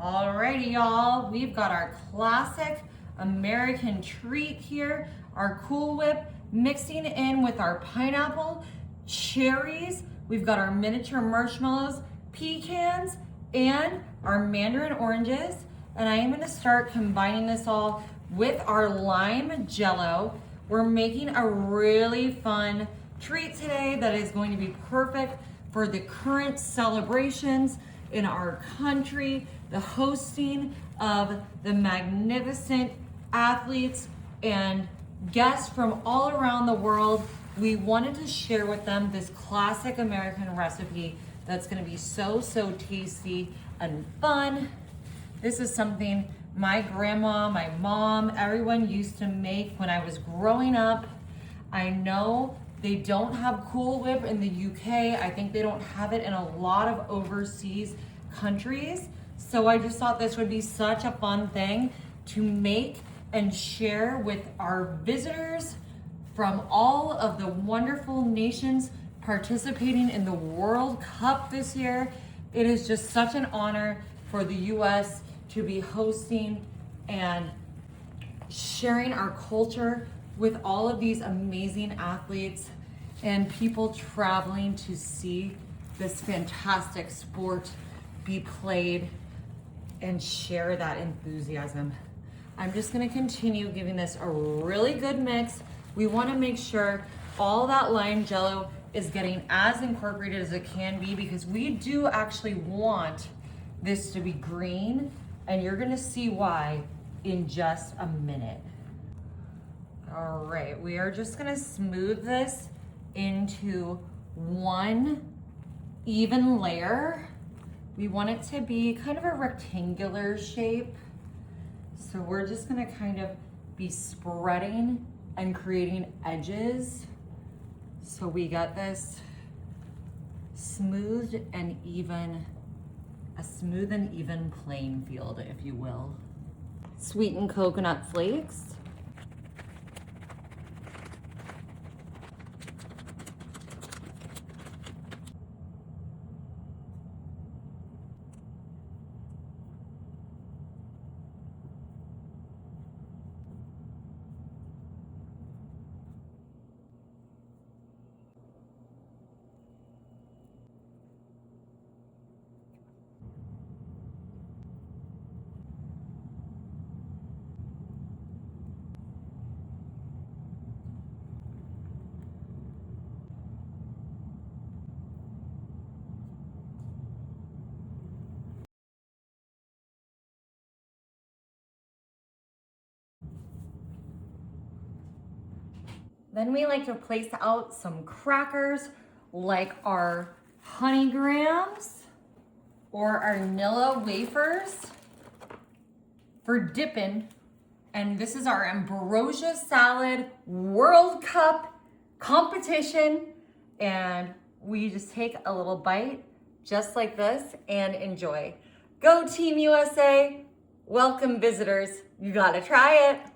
Alrighty, y'all. We've got our classic American treat here, our Cool Whip, mixing in with our pineapple, cherries. We've got our miniature marshmallows, pecans, and our mandarin oranges. And I am gonna start combining this all with our lime jello. We're making a really fun treat today that is going to be perfect for the current celebrations in our country, the hosting of the magnificent athletes and guests from all around the world. We wanted to share with them this classic American recipe that's gonna be so tasty and fun. This is something my grandma, my mom, everyone used to make when I was growing up. I know they don't have Cool Whip in the UK. I think they don't have it in a lot of overseas countries. So I just thought this would be such a fun thing to make and share with our visitors from all of the wonderful nations participating in the World Cup this year. It is just such an honor for the US to be hosting and sharing our culture with all of these amazing athletes and people traveling to see this fantastic sport be played and share that enthusiasm. I'm just gonna continue giving this a really good mix. We wanna make sure all that lime jello is getting as incorporated as it can be, because we do actually want this to be green, and you're gonna see why in just a minute. All right, we are just gonna smooth this into one even layer. We want it to be kind of a rectangular shape. So we're just gonna kind of be spreading and creating edges. So we got this smooth and even, a smooth and even playing field, if you will. Sweetened coconut flakes. Then we like to place out some crackers like our honey grams or our Nilla wafers for dipping. And this is our ambrosia salad World Cup competition. And we just take a little bite just like this and enjoy. Go Team USA. Welcome visitors. You gotta try it.